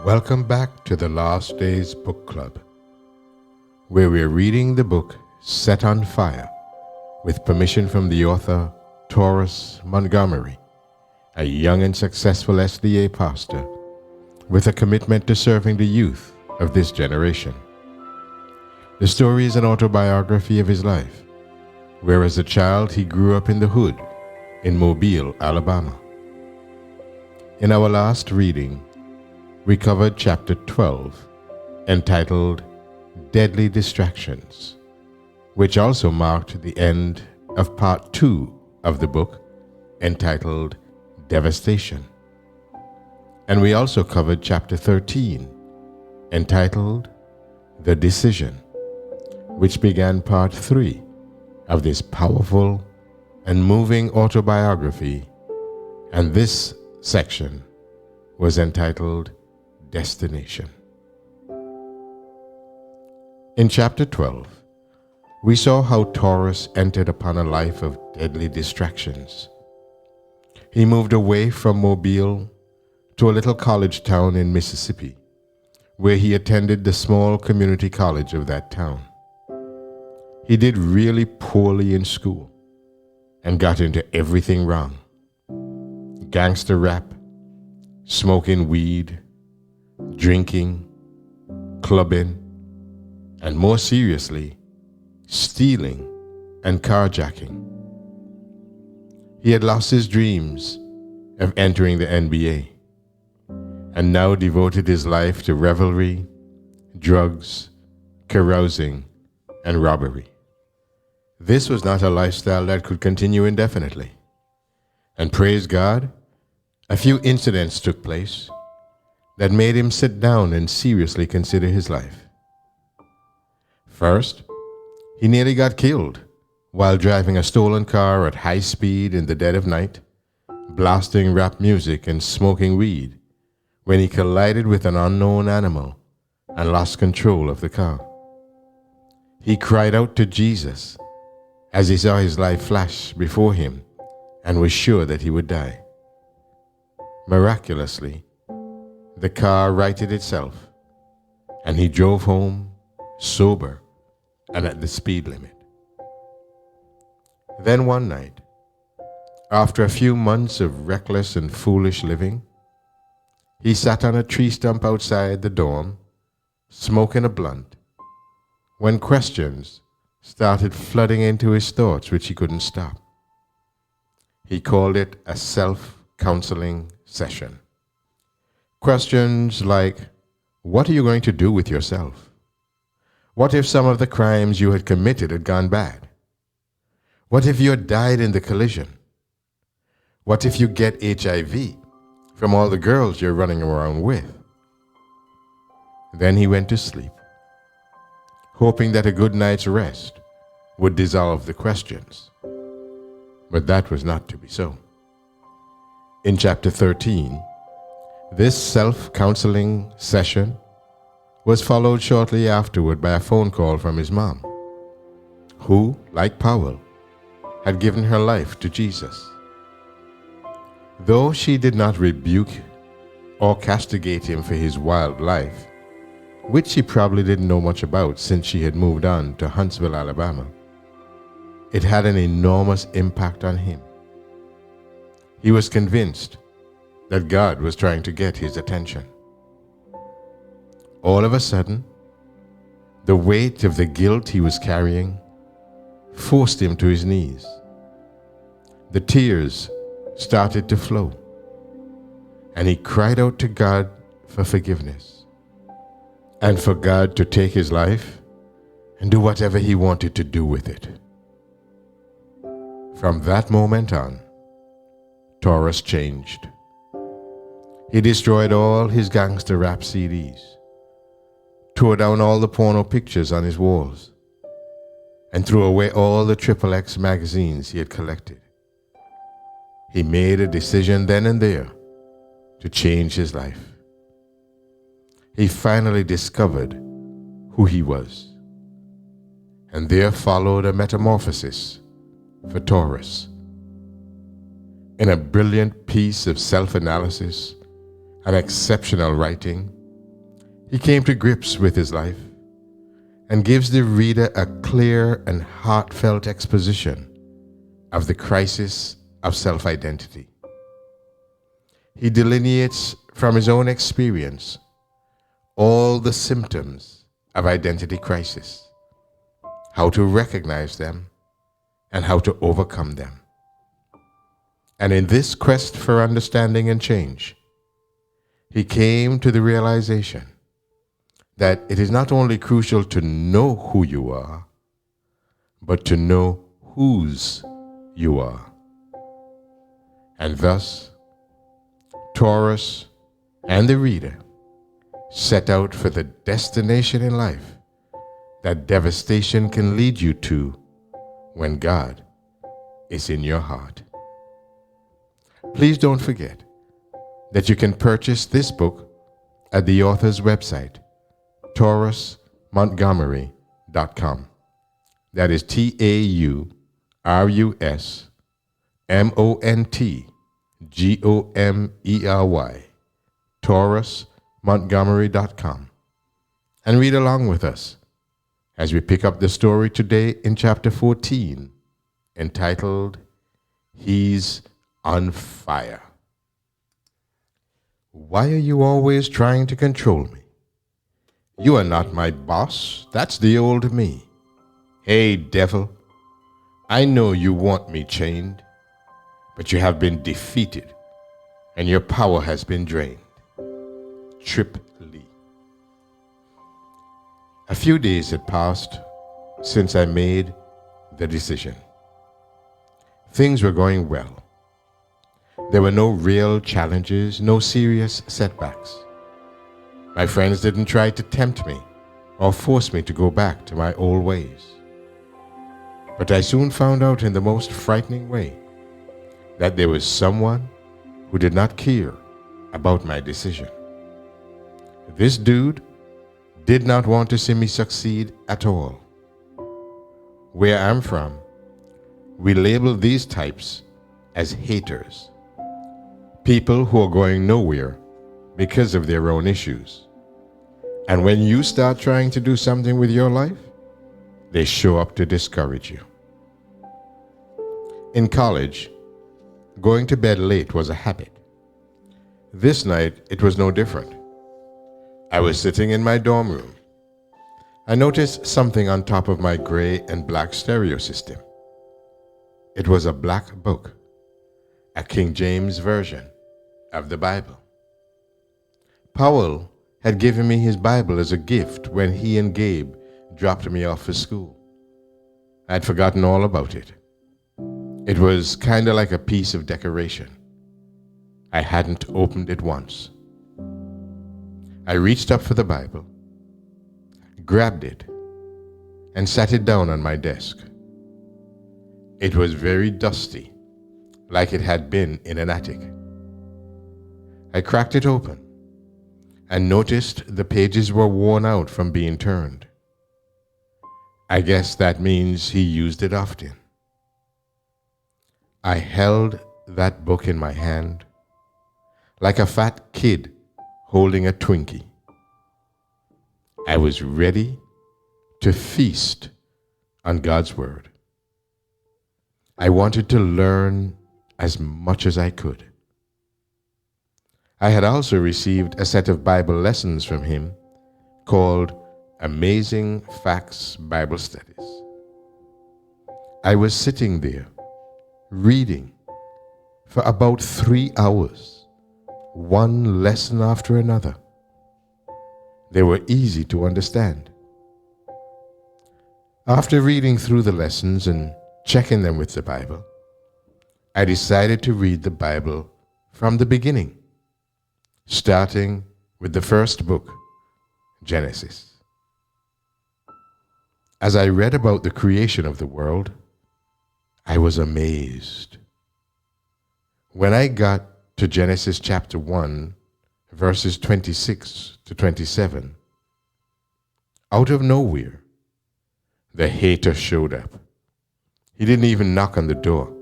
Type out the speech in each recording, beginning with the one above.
Welcome back to the Last Days Book Club, where we're reading the book Set on Fire with permission from the author Taurus Montgomery, a young and successful SDA pastor with a commitment to serving the youth of this generation. The story is an autobiography of his life, where as a child he grew up in the hood in Mobile, Alabama. In our last reading, we covered chapter 12, entitled Deadly Distractions, which also marked the end of part 2 of the book, entitled Devastation. And we also covered chapter 13, entitled The Decision, which began part 3 of this powerful and moving autobiography, and this section was entitled Destination. In chapter 12, we saw how Taurus entered upon a life of deadly distractions. He moved away from Mobile to a little college town in Mississippi, where he attended the small community college of that town. He did really poorly in school and got into everything wrong: gangster rap, smoking weed, drinking, clubbing, and more seriously, stealing and carjacking. He had lost his dreams of entering the NBA and now devoted his life to revelry, drugs, carousing, and robbery. This was not a lifestyle that could continue indefinitely. And praise God, a few incidents took place that made him sit down and seriously consider his life. First, he nearly got killed while driving a stolen car at high speed in the dead of night, blasting rap music and smoking weed, when he collided with an unknown animal and lost control of the car. He cried out to Jesus as he saw his life flash before him and was sure that he would die. Miraculously, the car righted itself, and he drove home sober and at the speed limit. Then one night, after a few months of reckless and foolish living, he sat on a tree stump outside the dorm, smoking a blunt, when questions started flooding into his thoughts which he couldn't stop. He called it a self-counseling session. Questions like, what are you going to do with yourself? What if some of the crimes you had committed had gone bad? What if you had died in the collision? What if you get HIV from all the girls you're running around with? Then he went to sleep, hoping that a good night's rest would dissolve the questions. But that was not to be so. In chapter 13, this self-counseling session was followed shortly afterward by a phone call from his mom, who, like Powell, had given her life to Jesus. Though she did not rebuke or castigate him for his wild life, which she probably didn't know much about since she had moved on to Huntsville, Alabama, it had an enormous impact on him. He was convinced that God was trying to get his attention. All of a sudden, the weight of the guilt he was carrying forced him to his knees. The tears started to flow, and he cried out to God for forgiveness and for God to take his life and do whatever he wanted to do with it. From that moment on, Taurus changed. He destroyed all his gangster rap CDs, tore down all the porno pictures on his walls, and threw away all the XXX magazines he had collected. He made a decision then and there to change his life. He finally discovered who he was, and there followed a metamorphosis for Taurus. In a brilliant piece of self-analysis and exceptional writing, He came to grips with his life and gives the reader a clear and heartfelt exposition of the crisis of self-identity. He delineates from his own experience all the symptoms of identity crisis, how to recognize them, and how to overcome them. And in this quest for understanding and change, he came to the realization that it is not only crucial to know who you are, but to know whose you are. And thus, Taurus and the reader set out for the destination in life that devastation can lead you to when God is in your heart. Please don't forget that you can purchase this book at the author's website, TaurusMontgomery.com. That is TaurusMontgomery, TaurusMontgomery.com. And read along with us as we pick up the story today in chapter 14, entitled, He's on Fire. Why are you always trying to control me? You are not my boss. That's the old me. Hey, devil, I know you want me chained, but you have been defeated and your power has been drained. Trip Lee. A few days had passed since I made the decision. Things were going well. There were no real challenges, no serious setbacks. My friends didn't try to tempt me or force me to go back to my old ways. But I soon found out in the most frightening way that there was someone who did not care about my decision. This dude did not want to see me succeed at all. Where I'm from, we label these types as haters. People who are going nowhere because of their own issues. And when you start trying to do something with your life, they show up to discourage you. In college, going to bed late was a habit. This night, it was no different. I was sitting in my dorm room. I noticed something on top of my gray and black stereo system. It was a black book, a King James version of the Bible. Powell had given me his Bible as a gift when he and Gabe dropped me off for school. I'd forgotten all about it. It was kind of like a piece of decoration. I hadn't opened it once. I reached up for the Bible, grabbed it, and sat it down on my desk. It was very dusty, like it had been in an attic. I cracked it open and noticed the pages were worn out from being turned. I guess that means he used it often. I held that book in my hand like a fat kid holding a Twinkie. I was ready to feast on God's Word. I wanted to learn as much as I could. I had also received a set of Bible lessons from him called Amazing Facts Bible Studies. I was sitting there reading for about 3 hours, one lesson after another. They were easy to understand. After reading through the lessons and checking them with the Bible, I decided to read the Bible from the beginning, starting with the first book, Genesis. As I read about the creation of the world, I was amazed. When I got to Genesis chapter 1, verses 26 to 27, out of nowhere, the hater showed up. He didn't even knock on the door.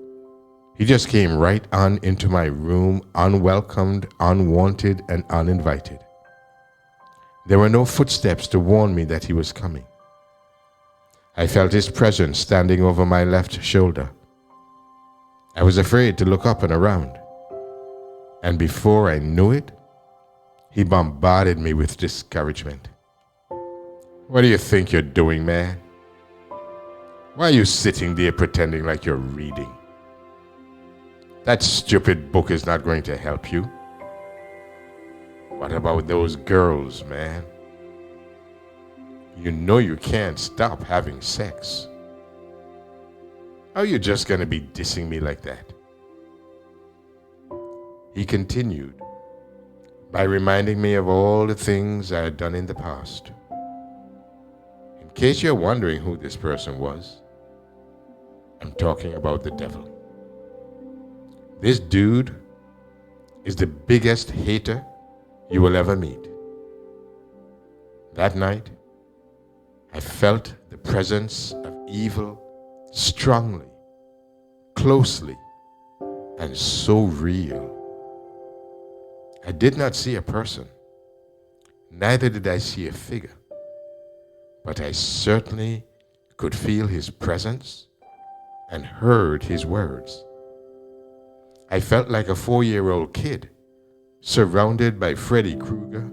He just came right on into my room, unwelcomed, unwanted, and uninvited. There were no footsteps to warn me that he was coming. I felt his presence standing over my left shoulder. I was afraid to look up and around. And before I knew it, he bombarded me with discouragement. What do you think you're doing, man? Why are you sitting there pretending like you're reading? That stupid book is not going to help you. What about those girls, man? You know you can't stop having sex. How are you just going to be dissing me like that? He continued by reminding me of all the things I had done in the past. In case you're wondering who this person was, I'm talking about the devil. This dude is the biggest hater you will ever meet. That night, I felt the presence of evil strongly, closely, and so real. I did not see a person, neither did I see a figure, but I certainly could feel his presence and heard his words. I felt like a 4-year-old kid surrounded by Freddy Krueger,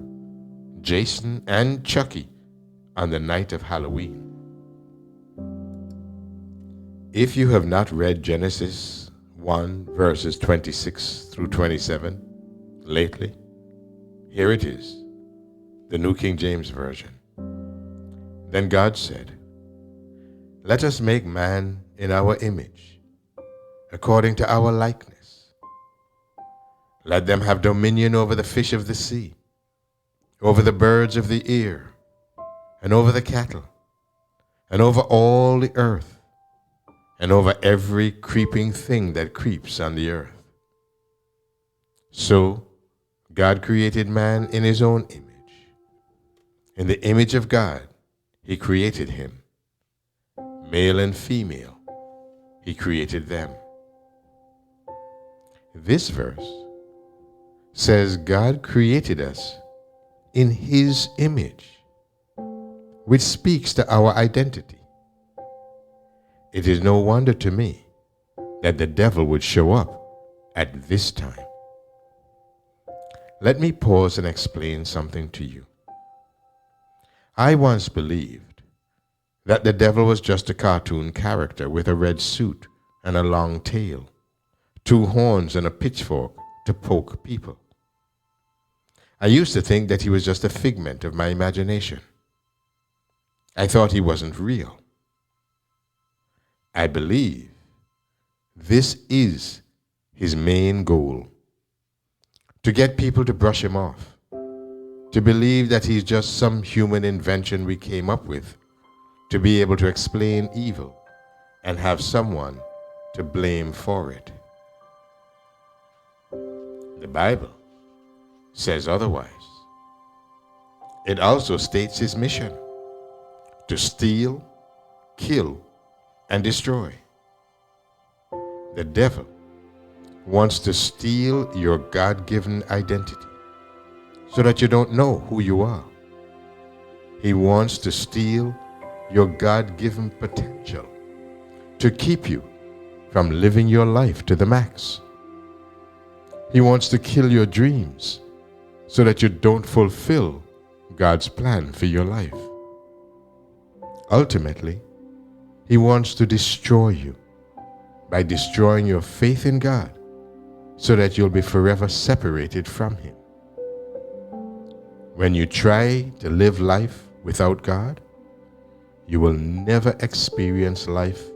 Jason, and Chucky on the night of Halloween. If you have not read Genesis 1 verses 26 through 27 lately, here it is, the New King James Version. Then God said, "Let us make man in our image, according to our likeness. Let them have dominion over the fish of the sea, over the birds of the air, and over the cattle, and over all the earth, and over every creeping thing that creeps on the earth." So God created man in his own image. In the image of God, he created him. Male and female, he created them. This verse says God created us in his image, which speaks to our identity. It is no wonder to me that the devil would show up at this time. Let me pause and explain something to you. I once believed that the devil was just a cartoon character with a red suit and a long tail, 2 horns and a pitchfork to poke people. I used to think that he was just a figment of my imagination. I thought he wasn't real. I believe this is his main goal: to get people to brush him off, to believe that he's just some human invention we came up with to be able to explain evil and have someone to blame for it. The Bible says otherwise. It also states his mission: to steal, kill, and destroy. The devil wants to steal your God-given identity so that you don't know who you are. He wants to steal your God-given potential to keep you from living your life to the max. He wants to kill your dreams so that you don't fulfill God's plan for your life. Ultimately, he wants to destroy you by destroying your faith in God so that you'll be forever separated from him. When you try to live life without God, you will never experience life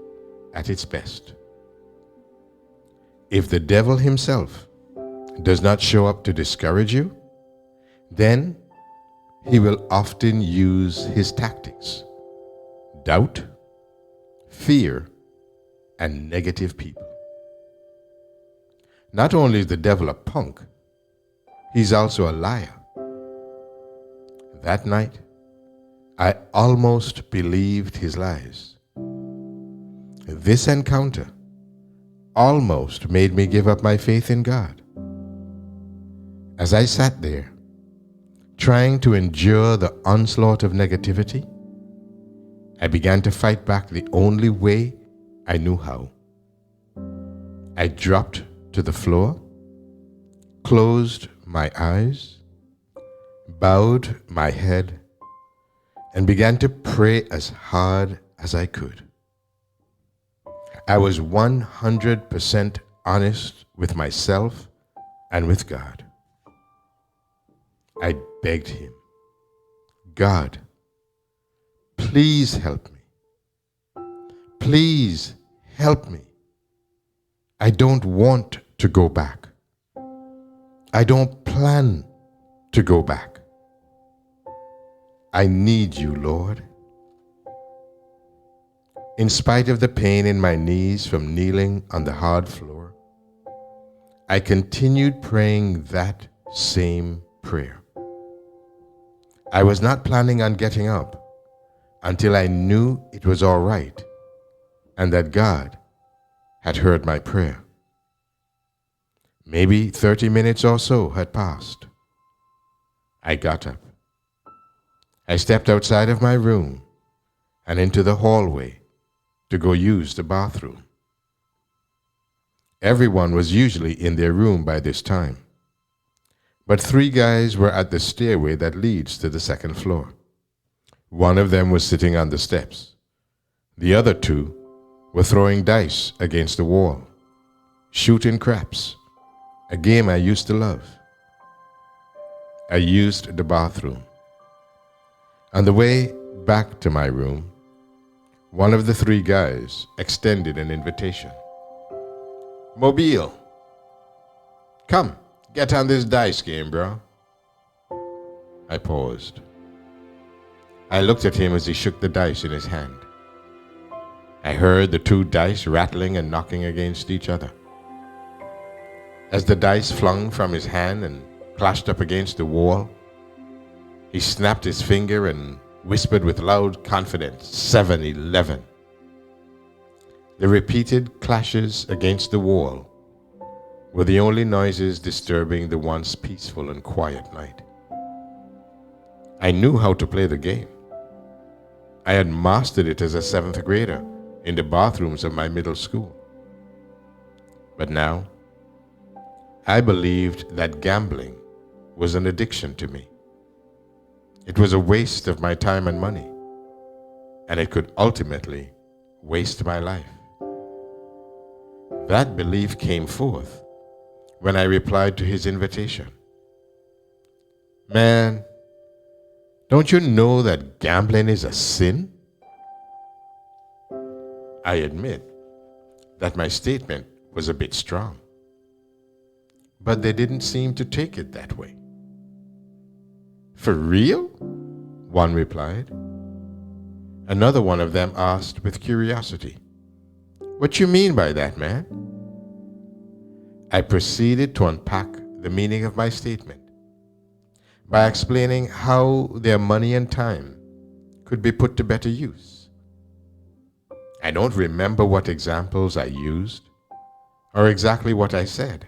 at its best. If the devil himself does not show up to discourage you, then he will often use his tactics: doubt, fear, and negative people. Not only is the devil a punk, he's also a liar. That night, I almost believed his lies. This encounter almost made me give up my faith in God. As I sat there, trying to endure the onslaught of negativity, I began to fight back the only way I knew how. I dropped to the floor, closed my eyes, bowed my head, and began to pray as hard as I could. I was 100% honest with myself and with God. I begged him, God, please help me. Please help me. I don't want to go back. I don't plan to go back. I need you, Lord. In spite of the pain in my knees from kneeling on the hard floor, I continued praying that same prayer. I was not planning on getting up until I knew it was all right and that God had heard my prayer. Maybe 30 minutes or so had passed. I got up. I stepped outside of my room and into the hallway to go use the bathroom. Everyone was usually in their room by this time, but 3 guys were at the stairway that leads to the second floor. One of them was sitting on the steps. The other 2 were throwing dice against the wall, shooting craps, a game I used to love. I used the bathroom. On the way back to my room, one of the 3 guys extended an invitation. Mobile, come, get on this dice game, bro. I paused. I looked at him as he shook the dice in his hand. I heard the 2 dice rattling and knocking against each other. As the dice flung from his hand and clashed up against the wall, he snapped his finger and whispered with loud confidence, 7-11. The repeated clashes against the wall were the only noises disturbing the once peaceful and quiet night. I knew how to play the game. I had mastered it as a 7th grader in the bathrooms of my middle school. But now, I believed that gambling was an addiction to me. It was a waste of my time and money, and it could ultimately waste my life. That belief came forth when I replied to his invitation. Man, don't you know that gambling is a sin? I admit that my statement was a bit strong, but they didn't seem to take it that way. For real? One replied. Another one of them asked with curiosity, what you mean by that, man? I proceeded to unpack the meaning of my statement by explaining how their money and time could be put to better use. I don't remember what examples I used or exactly what I said,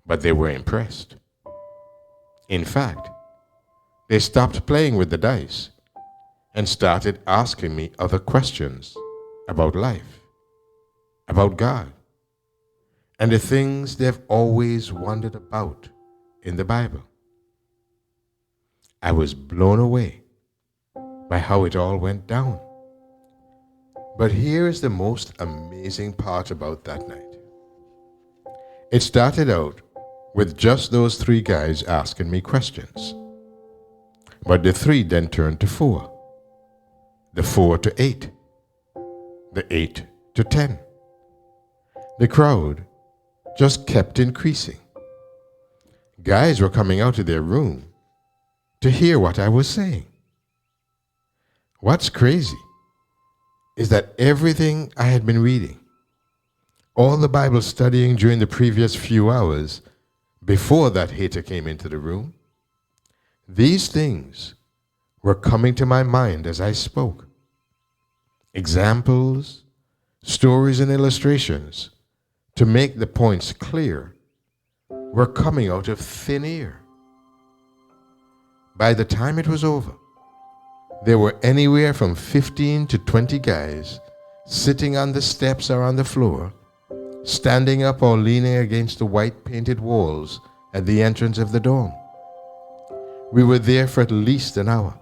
but they were impressed. In fact, they stopped playing with the dice and started asking me other questions about life, about God, and the things they've always wondered about in the Bible. I was blown away by how it all went down. But here is the most amazing part about that night. It started out with just those 3 guys asking me questions. But the 3 then turned to 4, the 4 to 8, the 8 to 10. The crowd just kept increasing. Guys were coming out of their room to hear what I was saying. What's crazy is that everything I had been reading, all the Bible studying during the previous few hours before that hater came into the room, these things were coming to my mind as I spoke. Examples, stories, and illustrations to make the points clear were coming out of thin air. By the time it was over, there were anywhere from 15 to 20 guys sitting on the steps or on the floor, standing up or leaning against the white painted walls at the entrance of the dorm. We were there for at least an hour.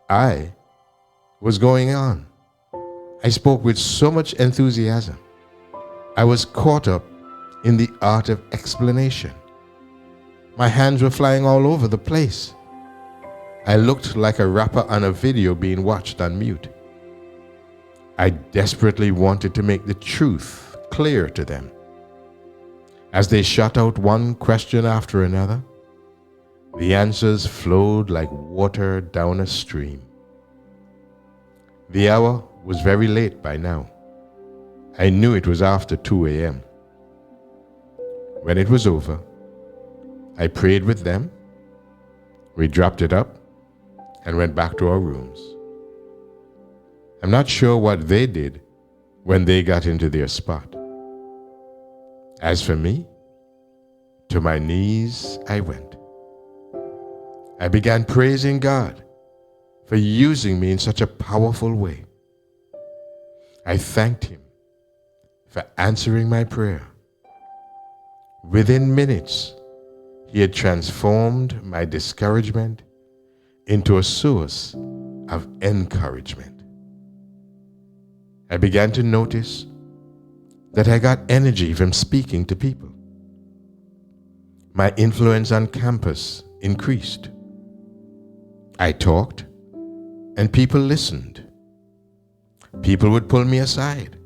I was going on. I spoke with so much enthusiasm. I was caught up in the art of explanation. My hands were flying all over the place. I looked like a rapper on a video being watched on mute. I desperately wanted to make the truth clear to them. As they shot out one question after another, the answers flowed like water down a stream. The hour was very late by now. I knew it was after 2 a.m. When it was over, I prayed with them. We dropped it up and went back to our rooms. I'm not sure what they did when they got into their spot. As for me, to my knees I went. I began praising God for using me in such a powerful way. I thanked Him for answering my prayer. Within minutes, He had transformed my discouragement into a source of encouragement. I began to notice that I got energy from speaking to people. My influence on campus increased. I talked, and people listened. People would pull me aside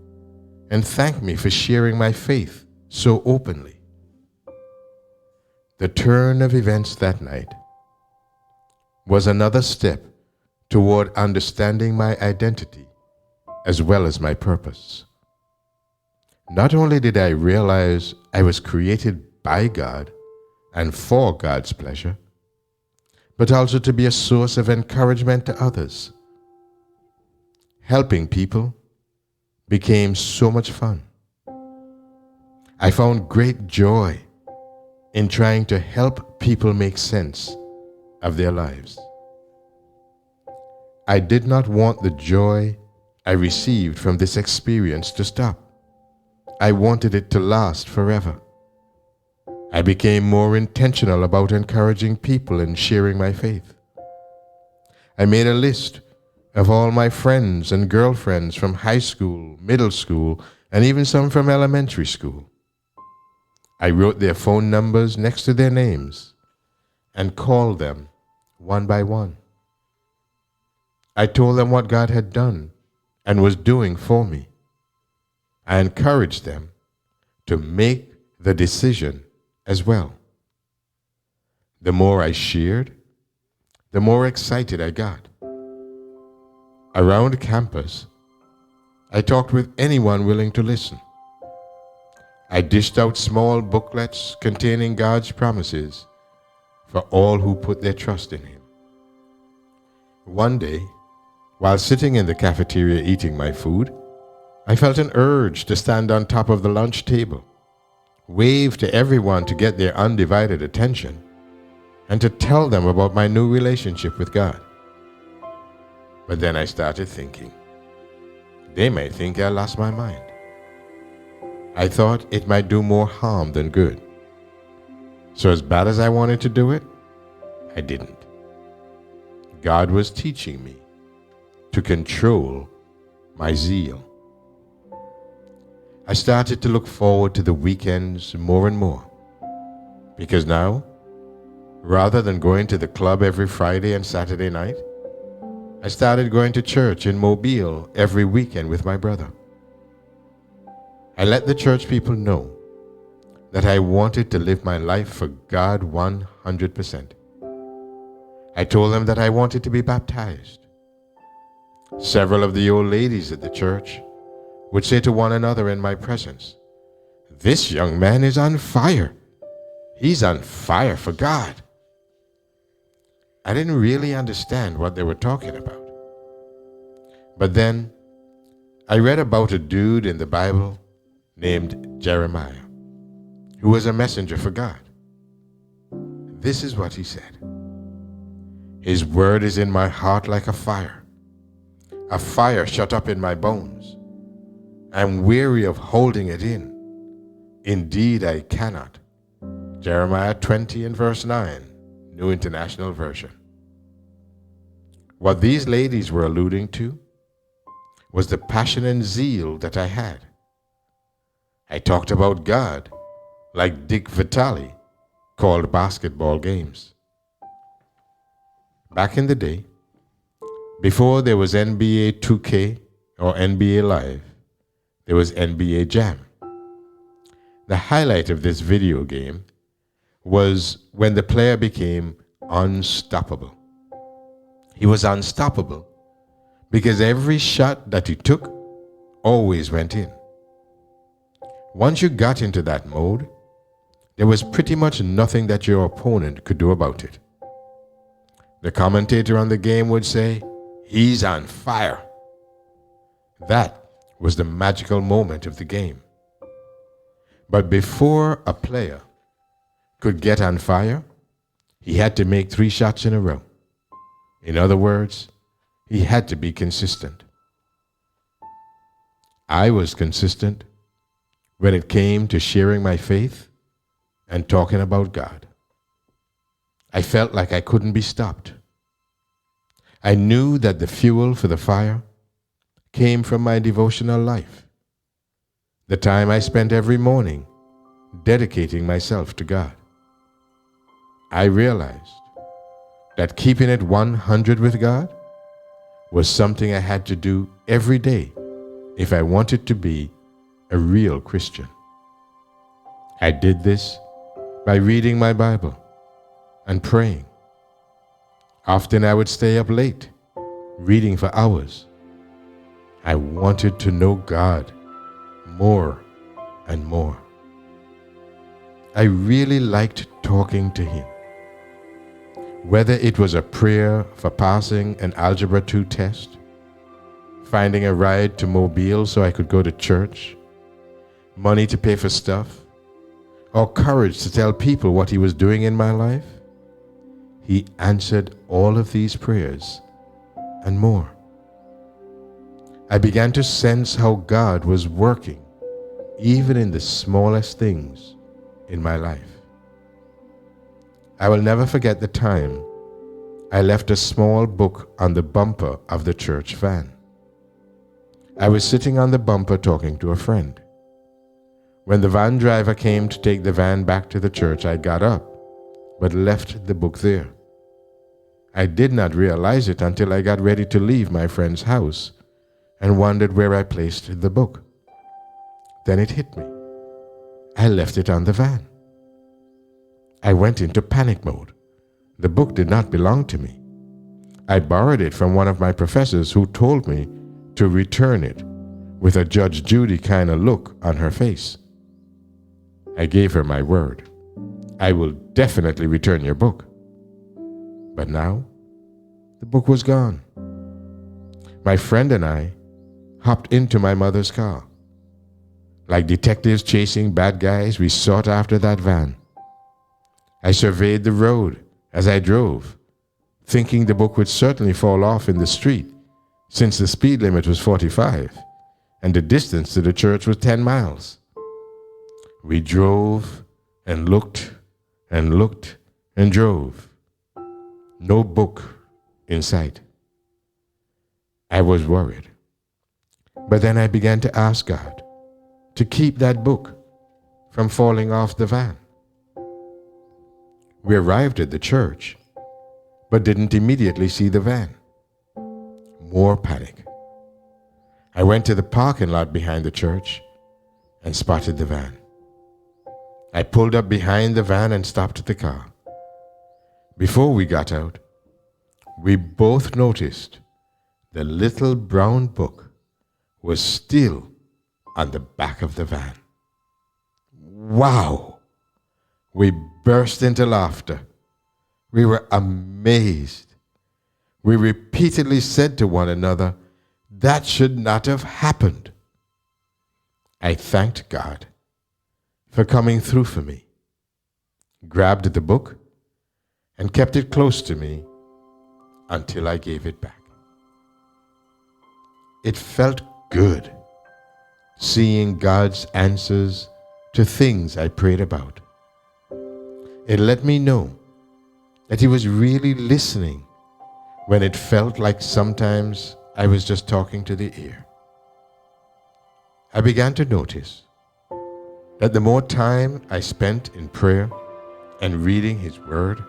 and thank me for sharing my faith so openly. The turn of events that night was another step toward understanding my identity as well as my purpose. Not only did I realize I was created by God and for God's pleasure, but also to be a source of encouragement to others. Helping people became so much fun. I found great joy in trying to help people make sense of their lives. I did not want the joy I received from this experience to stop. I wanted it to last forever. I became more intentional about encouraging people and sharing my faith. I made a list of all my friends and girlfriends from high school, middle school, and even some from elementary school. I wrote their phone numbers next to their names and called them one by one. I told them what God had done and was doing for me. I encouraged them to make the decision as well. The more I shared, the more excited I got. Around campus, I talked with anyone willing to listen. I dished out small booklets containing God's promises for all who put their trust in Him. One day, while sitting in the cafeteria eating my food, I felt an urge to stand on top of the lunch table, wave to everyone to get their undivided attention, and to tell them about my new relationship with God. But then I started thinking, they might think I lost my mind. I thought it might do more harm than good. So as bad as I wanted to do it, I didn't. God was teaching me to control my zeal. I started to look forward to the weekends more and more, because now, rather than going to the club every Friday and Saturday night, I started going to church in Mobile every weekend with my brother. I let the church people know that I wanted to live my life for God 100%. I told them that I wanted to be baptized. Several of the old ladies at the church would say to one another in my presence, "This young man is on fire. He's on fire for God." I didn't really understand what they were talking about. But then I read about a dude in the Bible named Jeremiah, who was a messenger for God. This is what he said: His word is in my heart like a fire shut up in my bones. I'm weary of holding it in. Indeed, I cannot. Jeremiah 20 and verse 9, New International Version. What these ladies were alluding to was the passion and zeal that I had. I talked about God like Dick Vitale called basketball games. Back in the day, before there was NBA 2K or NBA Live, there was NBA Jam. The highlight of this video game was when the player became unstoppable. He was unstoppable because every shot that he took always went in. Once you got into that mode, there was pretty much nothing that your opponent could do about it. The commentator on the game would say, "He's on fire." That was the magical moment of the game. But before a player could get on fire, he had to make 3 shots in a row. In other words, he had to be consistent. I was consistent when it came to sharing my faith and talking about God. I felt like I couldn't be stopped. I knew that the fuel for the fire came from my devotional life, the time I spent every morning dedicating myself to God. I realized that keeping it 100 with God was something I had to do every day if I wanted to be a real Christian. I did this by reading my Bible and praying. Often I would stay up late, reading for hours. I wanted to know God more and more. I really liked talking to Him. Whether it was a prayer for passing an Algebra 2 test, finding a ride to Mobile so I could go to church, money to pay for stuff, or courage to tell people what He was doing in my life, He answered all of these prayers and more. I began to sense how God was working even in the smallest things in my life. I will never forget the time I left a small book on the bumper of the church van. I was sitting on the bumper talking to a friend. When the van driver came to take the van back to the church, I got up but left the book there. I did not realize it until I got ready to leave my friend's house and wondered where I placed the book. Then it hit me. I left it on the van. I went into panic mode. The book did not belong to me. I borrowed it from one of my professors who told me to return it with a Judge Judy kind of look on her face. I gave her my word. I will definitely return your book. But now, the book was gone. My friend and I hopped into my mother's car. Like detectives chasing bad guys, we sought after that van. I surveyed the road as I drove, thinking the book would certainly fall off in the street, since the speed limit was 45 and the distance to the church was 10 miles. We drove and looked and looked and drove. No book in sight. I was worried. But then I began to ask God to keep that book from falling off the van. We arrived at the church, but didn't immediately see the van. More panic. I went to the parking lot behind the church and spotted the van. I pulled up behind the van and stopped the car. Before we got out, we both noticed the little brown book was still on the back of the van. Wow! We burst into laughter. We were amazed. We repeatedly said to one another, "That should not have happened." I thanked God for coming through for me, grabbed the book, and kept it close to me until I gave it back. It felt good seeing God's answers to things I prayed about. It let me know that He was really listening when it felt like sometimes I was just talking to the ear. I began to notice that the more time I spent in prayer and reading His Word,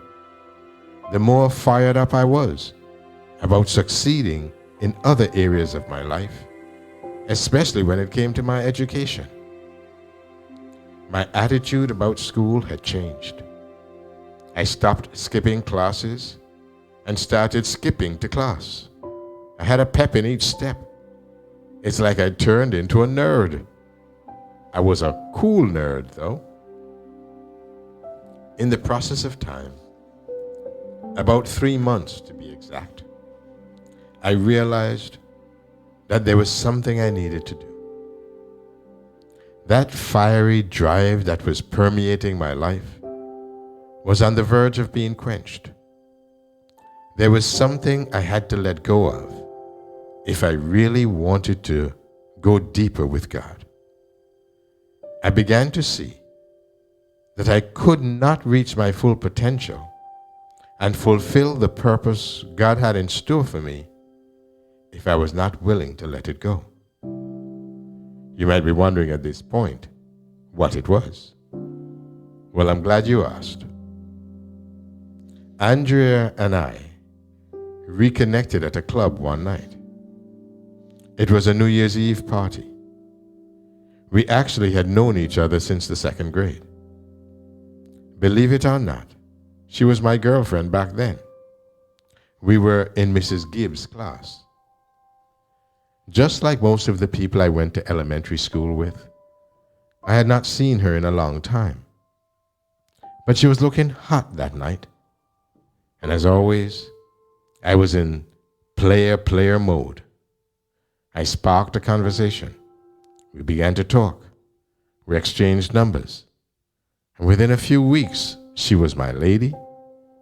the more fired up I was about succeeding in other areas of my life, especially when it came to my education. My attitude about school had changed. I stopped skipping classes and started skipping to class. I had a pep in each step. It's like I turned into a nerd. I was a cool nerd, though. In the process of time, about 3 months to be exact, I realized that there was something I needed to do. That fiery drive that was permeating my life was on the verge of being quenched. There was something I had to let go of if I really wanted to go deeper with God. I began to see that I could not reach my full potential and fulfill the purpose God had in store for me if I was not willing to let it go. You might be wondering at this point what it was. Well, I'm glad you asked. Andrea and I reconnected at a club one night. It was a New Year's Eve party. We actually had known each other since the 2nd grade. Believe it or not, she was my girlfriend back then. We were in Mrs. Gibbs' class. Just like most of the people I went to elementary school with, I had not seen her in a long time. But she was looking hot that night. And as always, I was in player mode. I sparked a conversation. We began to talk. We exchanged numbers. And within a few weeks, she was my lady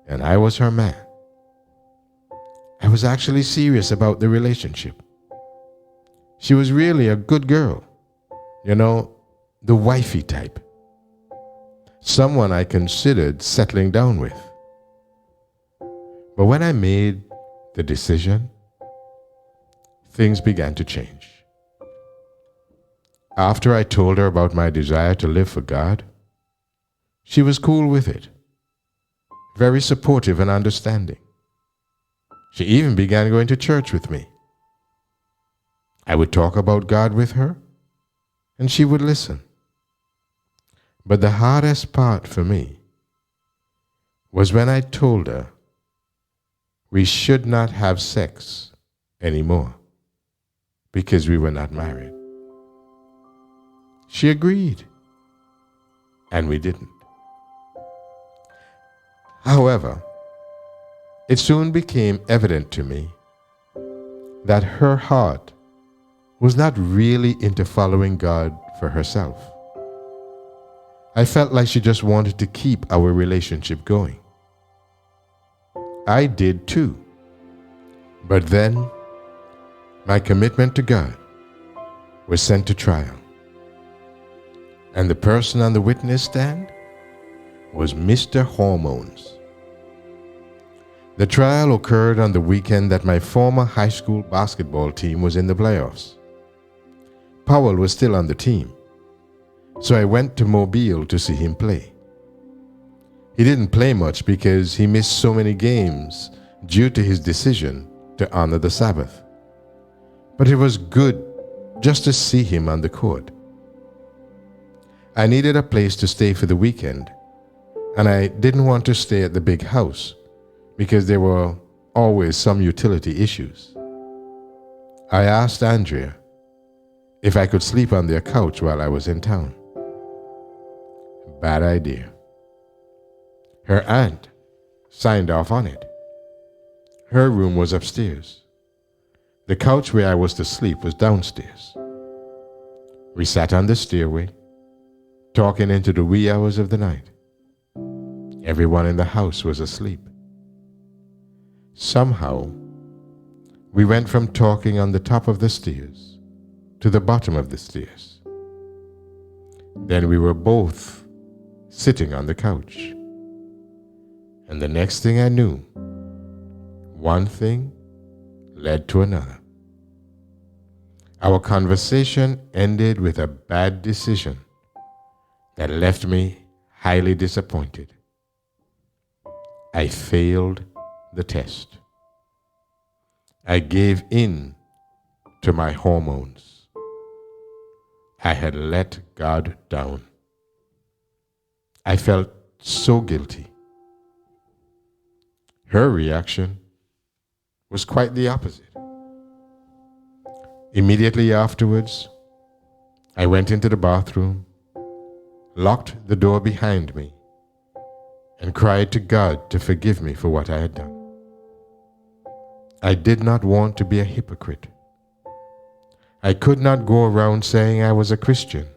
and I was her man. I was actually serious about the relationship. She was really a good girl, the wifey type. Someone I considered settling down with. But when I made the decision, things began to change. After I told her about my desire to live for God, she was cool with it, very supportive and understanding. She even began going to church with me. I would talk about God with her, and she would listen. But the hardest part for me was when I told her we should not have sex anymore because we were not married. She agreed, and we didn't. However, it soon became evident to me that her heart was not really into following God for herself. I felt like she just wanted to keep our relationship going. I did too. But then, my commitment to God was sent to trial. And the person on the witness stand was Mr. Hormones. The trial occurred on the weekend that my former high school basketball team was in the playoffs. Powell was still on the team, so I went to Mobile to see him play. He didn't play much because he missed so many games due to his decision to honor the Sabbath. But it was good just to see him on the court. I needed a place to stay for the weekend, and I didn't want to stay at the big house because there were always some utility issues. I asked Andrea if I could sleep on their couch while I was in town. Bad idea. Her aunt signed off on it. Her room was upstairs. The couch where I was to sleep was downstairs. We sat on the stairway, talking into the wee hours of the night. Everyone in the house was asleep. Somehow, we went from talking on the top of the stairs to the bottom of the stairs. Then we were both sitting on the couch. And the next thing I knew, one thing led to another. Our conversation ended with a bad decision that left me highly disappointed. I failed the test. I gave in to my hormones. I had let God down. I felt so guilty. Her reaction was quite the opposite. Immediately afterwards, I went into the bathroom, locked the door behind me, and cried to God to forgive me for what I had done. I did not want to be a hypocrite. I could not go around saying I was a Christian,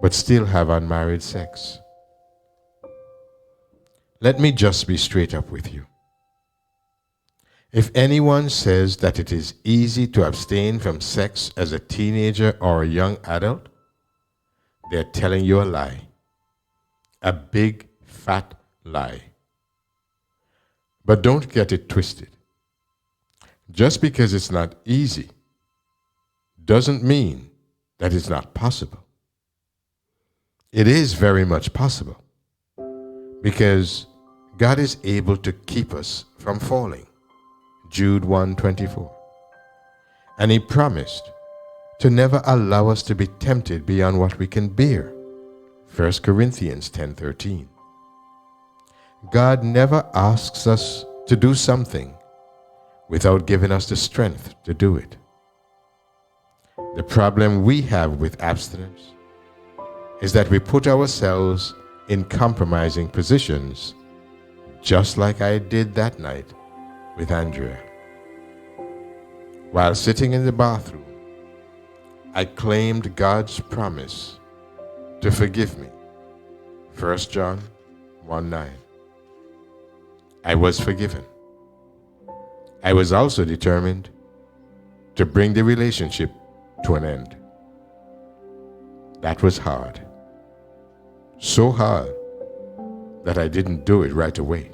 but still have unmarried sex. Let me just be straight up with you. If anyone says that it is easy to abstain from sex as a teenager or a young adult, they're telling you a lie. A big, fat lie. But don't get it twisted. Just because it's not easy doesn't mean that it's not possible. It is very much possible because God is able to keep us from falling. Jude 1:24. And he promised to never allow us to be tempted beyond what we can bear. 1 Corinthians 10:13. God never asks us to do something without giving us the strength to do it. The problem we have with abstinence is that we put ourselves in compromising positions, just like I did that night with Andrea. While sitting in the bathroom, I claimed God's promise to forgive me. 1 John 1:9. I was forgiven. I was also determined to bring the relationship to an end. That was hard. So hard that I didn't do it right away.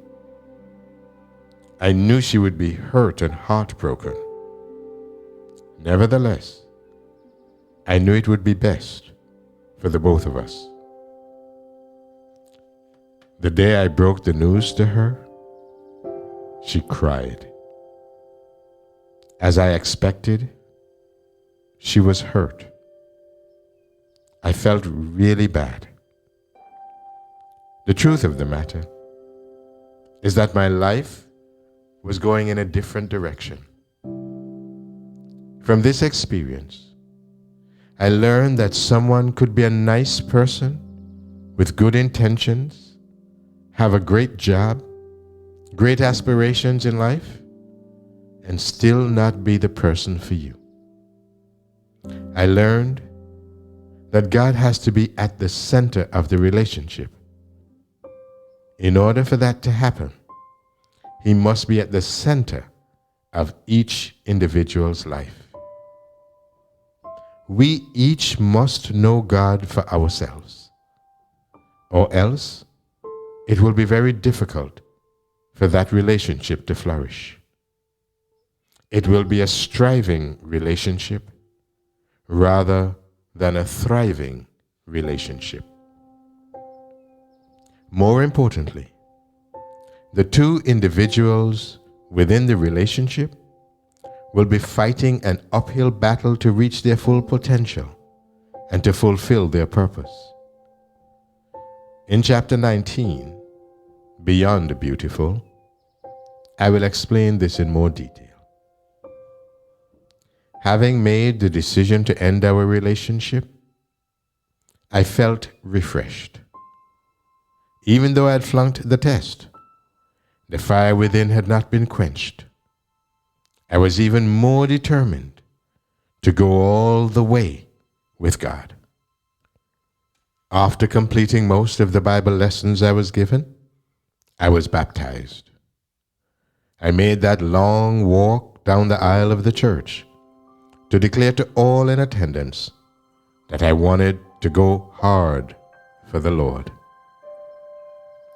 I knew she would be hurt and heartbroken. Nevertheless, I knew it would be best for the both of us. The day I broke the news to her, she cried. As I expected, she was hurt. I felt really bad. The truth of the matter is that my life was going in a different direction. From this experience, I learned that someone could be a nice person with good intentions, have a great job, great aspirations in life, and still not be the person for you. I learned that God has to be at the center of the relationship. In order for that to happen, He must be at the center of each individual's life. We each must know God for ourselves, or else it will be very difficult for that relationship to flourish. It will be a striving relationship rather than a thriving relationship. More importantly, the two individuals within the relationship will be fighting an uphill battle to reach their full potential and to fulfill their purpose. In chapter 19, Beyond the Beautiful, I will explain this in more detail. Having made the decision to end our relationship, I felt refreshed. Even though I had flunked the test, the fire within had not been quenched. I was even more determined to go all the way with God. After completing most of the Bible lessons I was given, I was baptized. I made that long walk down the aisle of the church to declare to all in attendance that I wanted to go hard for the Lord.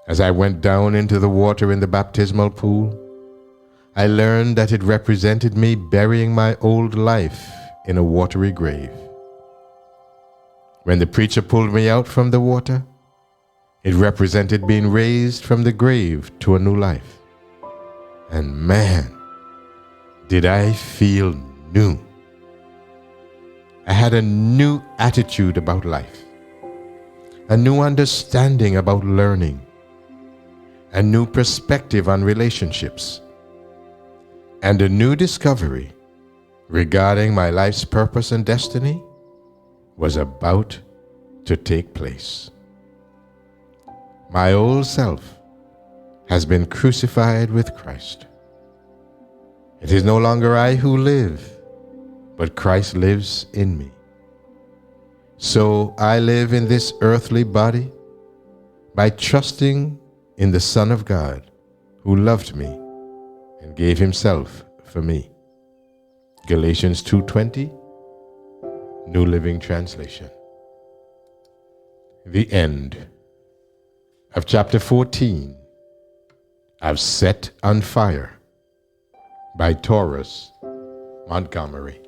As I went down into the water in the baptismal pool, I learned that it represented me burying my old life in a watery grave. When the preacher pulled me out from the water, it represented being raised from the grave to a new life. And man, did I feel new. I had a new attitude about life, a new understanding about learning, a new perspective on relationships, and a new discovery regarding my life's purpose and destiny was about to take place. My old self has been crucified with Christ. It is no longer I who live, but Christ lives in me. So I live in this earthly body by trusting in the Son of God who loved me and gave himself for me. Galatians 2:20, New Living Translation. The end of chapter 14 of Set on Fire by Taurus, Montgomery.